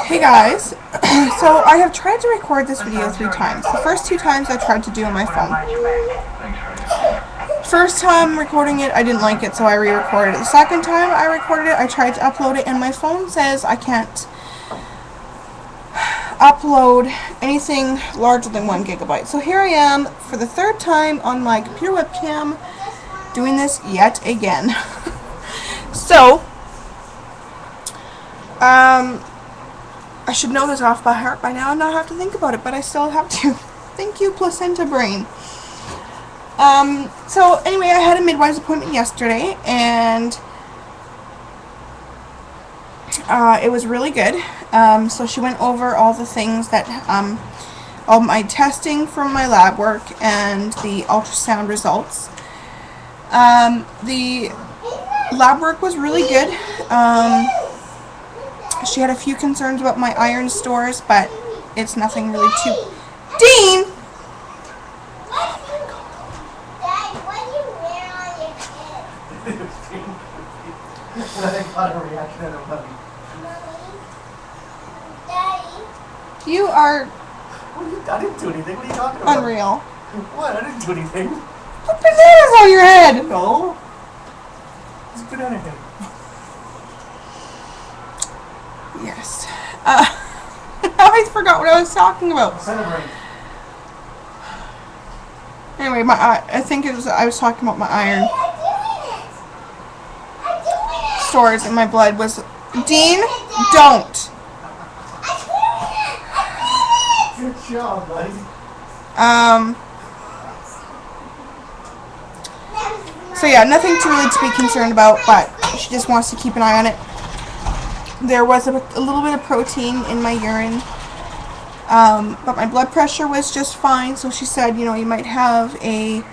Hey guys, so I have tried to record this video 3 times. The first 2 times I tried to do on my phone. First time recording it, I didn't like it, so I re-recorded it. The second time I recorded it, I tried to upload it, and my phone says I can't upload anything larger than 1 gigabyte. So here I am for the 3rd time on my computer webcam doing this yet again. So, I should know this off by heart by now and not have to think about it, but I still have to. Thank you, placenta brain. So anyway, I had a midwife's appointment yesterday, and it was really good. So she went over all the things that, all my testing from my lab work and the ultrasound results. The lab work was really good. She had a few concerns about my iron stores, but it's nothing really too... Dean! Dad, what do you wear on your head? I got a reaction out of Mommy. Daddy? You are... I didn't do anything. What are you talking about? unreal. What? I didn't do anything. Put bananas on your head! No. It's a banana head. Yes. I forgot what I was talking about. Celebrate. Anyway, I think it was, I was talking about my iron stores in my blood was... Dean, don't! Good job, buddy. So yeah, nothing really to be concerned about, but she just wants to keep an eye on it. There was a little bit of protein in my urine, but my blood pressure was just fine, so she said, you know, you might have a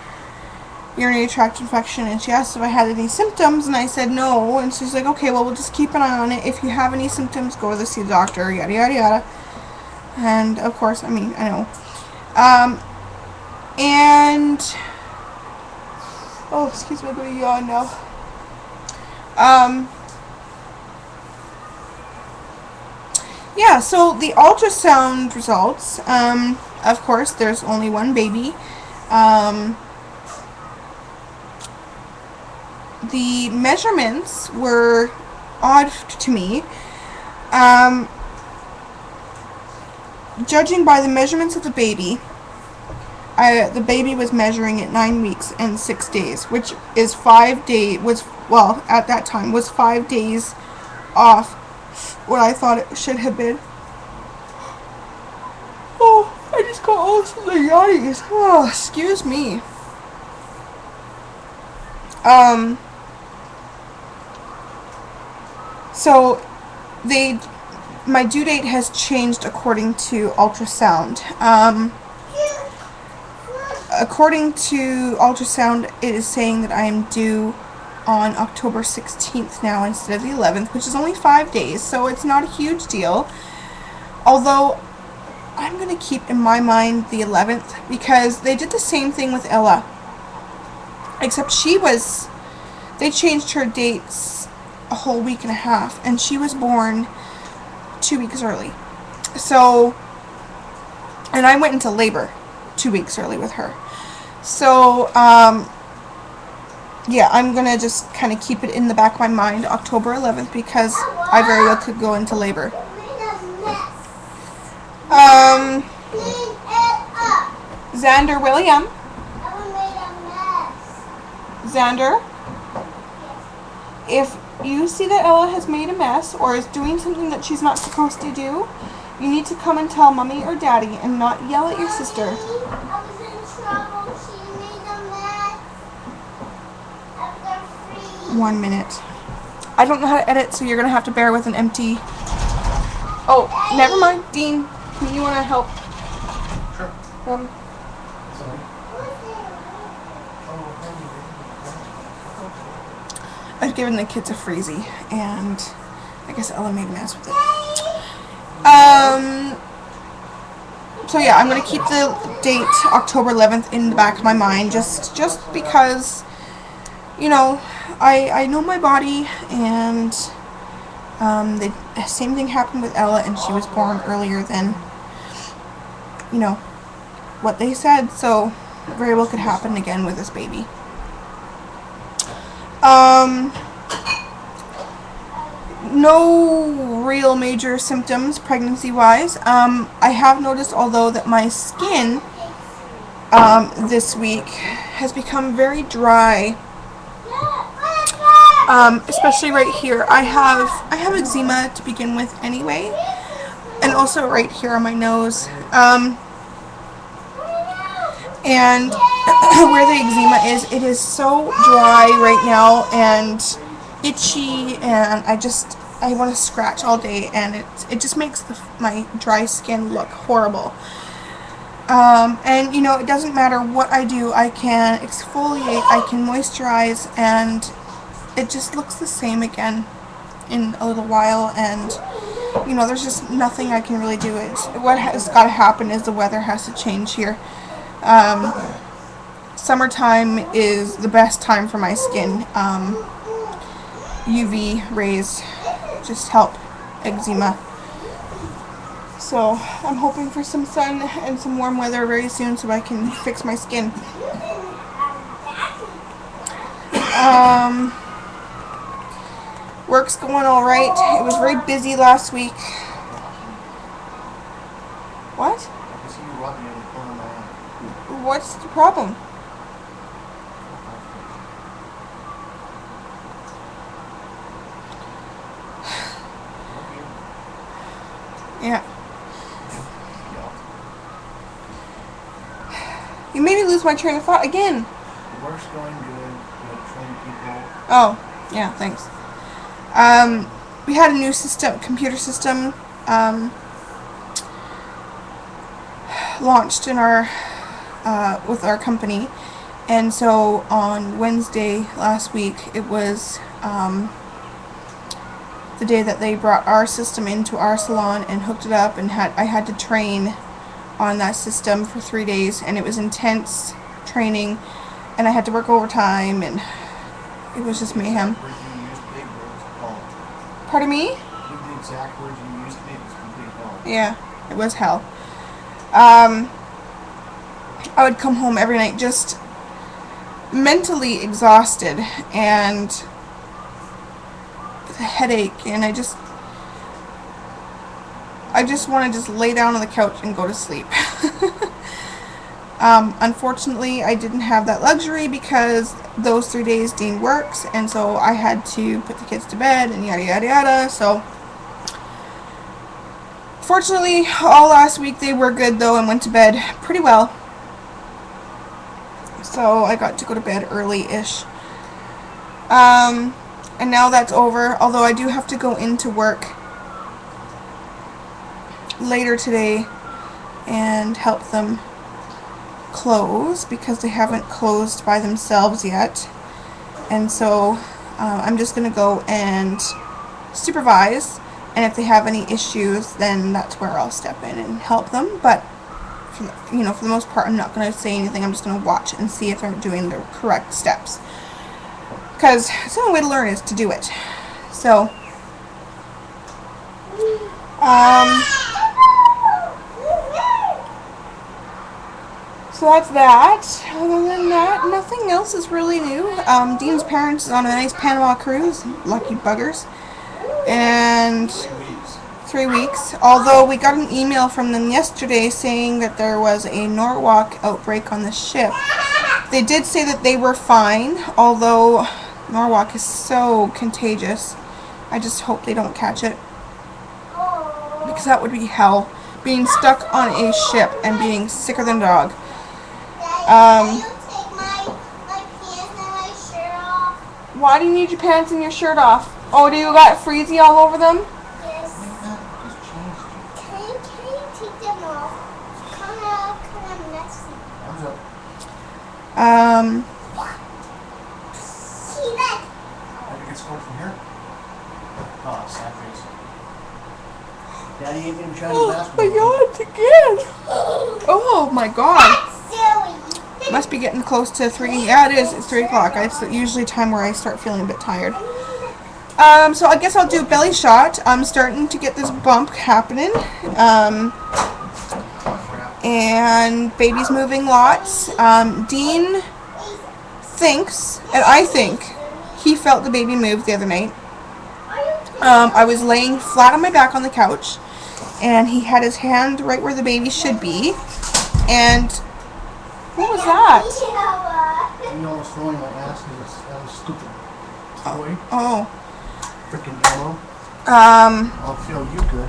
urinary tract infection, and she asked if I had any symptoms, and I said no, and she's like, okay, well, we'll just keep an eye on it. If you have any symptoms, go to see the doctor, yada, yada, yada. And, of course, I mean, I know. And, oh, excuse me, I'm going to yawn now. Yeah, so the ultrasound results, of course, there's only one baby. The measurements were odd to me. Judging by the measurements of the baby was measuring at 9 weeks and 6 days, which is 5 days, well, at that time, was 5 days off what I thought it should have been. Oh, I just got all the yawnies. Oh, excuse me. So my due date has changed according to ultrasound. According to ultrasound, it is saying that I am due on October 16th now instead of the 11th, which is only 5 days, so it's not a huge deal. Although, I'm going to keep in my mind the 11th, because they did the same thing with Ella. Except they changed her dates a whole week and a half, and she was born 2 weeks early. So, and I went into labor 2 weeks early with her. So, yeah, I'm going to just kind of keep it in the back of my mind, October 11th, because I very well could go into labor. Xander William. Xander, if you see that Ella has made a mess or is doing something that she's not supposed to do, you need to come and tell Mommy or Daddy and not yell at your sister. I was in trouble. She made a mess. After 1 minute. I don't know how to edit, so you're going to have to bear with an empty... Oh, never mind. Dean, you want to help? Sure. Sorry. I've given the kids a freezy, and I guess Ella made a mess with it. So yeah, I'm going to keep the date October 11th in the back of my mind, just because, you know, I know my body, and The same thing happened with Ella, and she was born earlier than, you know, what they said, so very well could happen again with this baby. No real major symptoms pregnancy-wise. I have noticed, although, that my skin this week has become very dry. Especially right here. I have eczema to begin with anyway, and also right here on my nose. And where the eczema is, it is so dry right now and itchy, and I want to scratch all day, and it just makes my dry skin look horrible. And you know, it doesn't matter what I do. I can exfoliate, I can moisturize, and it just looks the same again in a little while. And you know, there's just nothing I can really do. What has got to happen is the weather has to change here. Summertime is the best time for my skin. UV rays just help eczema. So I'm hoping for some sun and some warm weather very soon so I can fix my skin. Work's going alright. It was very busy last week. What? What's the problem? Yeah. You made me lose my train of thought again. The work's going good. We have trained people. Oh, yeah, thanks. We had a new computer system, launched in our, with our company, and so on Wednesday last week, it was, the day that they brought our system into our salon and hooked it up, and I had to train on that system for 3 days, and it was intense training, and I had to work overtime, and it was just mayhem. Pardon me? The exact words you used to me was complete hell. Yeah, it was hell. I would come home every night just mentally exhausted and with a headache, and I just want to just lay down on the couch and go to sleep. Unfortunately, I didn't have that luxury because those 3 days Dean works, and so I had to put the kids to bed and yada yada yada. So fortunately, all last week they were good though and went to bed pretty well. So I got to go to bed early-ish. And now that's over, although I do have to go into work later today and help them close because they haven't closed by themselves yet. And so I'm just going to go and supervise, and if they have any issues, then that's where I'll step in and help them. But for the most part, I'm not going to say anything. I'm just going to watch and see if they're doing the correct steps, because the only way to learn is to do it. So so that's that. Other than that, nothing else is really new. Dean's parents is on a nice Panama cruise. Lucky buggers. And 3 weeks. Although we got an email from them yesterday saying that there was a Norwalk outbreak on the ship. They did say that they were fine, although Norwalk is so contagious. I just hope they don't catch it, because that would be hell. Being stuck on a ship and being sicker than a dog. Can you take my pants and my shirt off? Why do you need your pants and your shirt off? Oh, do you got freezy all over them? Yes. Can you take them off? Kind of messy. See that? How do you get scored from here? Oh, sad face. Daddy ain't even trying to Oh basketball. my god, again! Oh my god. Silly. Must be getting close to 3. Yeah, it is. It's 3 o'clock. It's usually a time where I start feeling a bit tired. So I guess I'll do a belly shot. I'm starting to get this bump happening. And baby's moving lots. Dean thinks, and I think, he felt the baby move the other night. I was laying flat on my back on the couch, and he had his hand right where the baby should be. And what was that? You almost throwing my ass because that was stupid. Toy. Oh. Freaking yellow. I'll feel you good.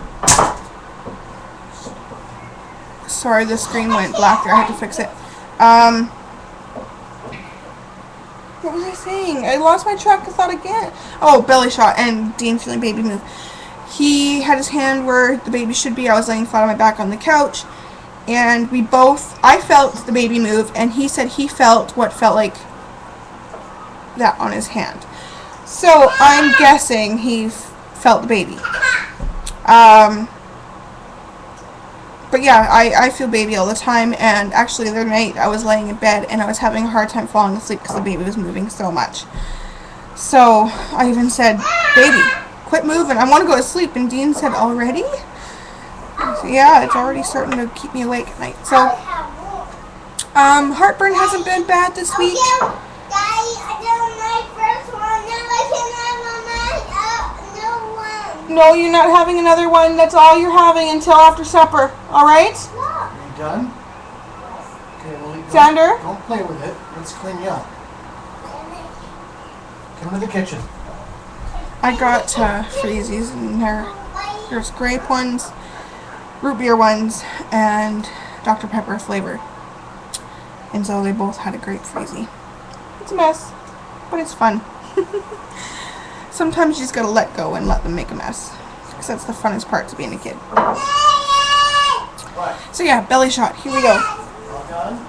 Sorry, the screen went black there. I had to fix it. What was I saying? I lost my track of thought again. Oh, belly shot and Dean feeling baby move. He had his hand where the baby should be. I was laying flat on my back on the couch. And I felt the baby move, and he said he felt what felt like that on his hand. So I'm guessing he felt the baby. But yeah, I feel baby all the time, and actually the other night I was laying in bed and I was having a hard time falling asleep because the baby was moving so much. So I even said, baby, quit moving, I want to go to sleep, and Dean said, already? So yeah, it's already starting to keep me awake at night. So, heartburn hasn't been bad this week. Daddy, I did my first one. Now I can have a no one. No, you're not having another one. That's all you're having until after supper. Alright? Are you done? Okay, well, Xander? don't play with it. Let's clean you up. Come to the kitchen. I got freezies in there. There's grape ones, root beer ones, and Dr. Pepper flavored. And so they both had a grape freezy. It's a mess, but it's fun. Sometimes you just gotta let go and let them make a mess. Because that's the funnest part to being a kid. What? So yeah, belly shot. Here we go. All done?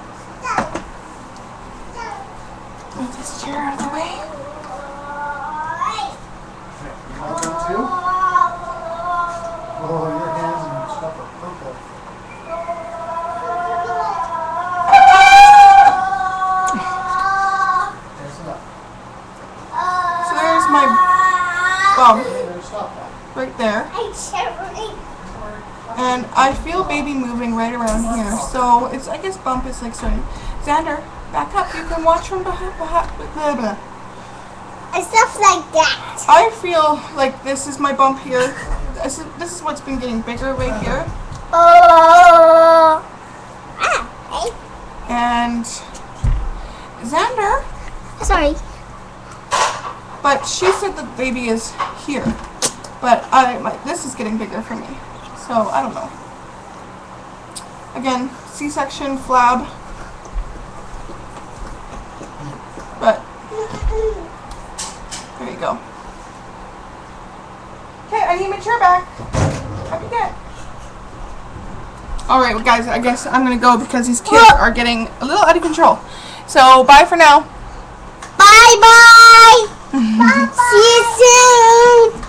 Move this chair out of the way. You all done too? Oh, your hands and stuff are purple. There's enough. So there's my bump Stop that. right there. I'm shivering. And I feel baby moving right around here. So it's, I guess bump is like starting. Xander, back up. You can watch from behind. Blah, blah. And stuff like that. I feel like this is my bump here. This is what's been getting bigger right here. Oh. Hey. And Xander, Sorry. but she said the baby is here. But this is getting bigger for me. So I don't know. Again, C-section, flab. But there you go. Okay, I need my chair back. Happy day. Alright, well guys, I guess I'm gonna go because these kids are getting a little out of control. So, bye for now. Bye bye. Bye bye. See you soon.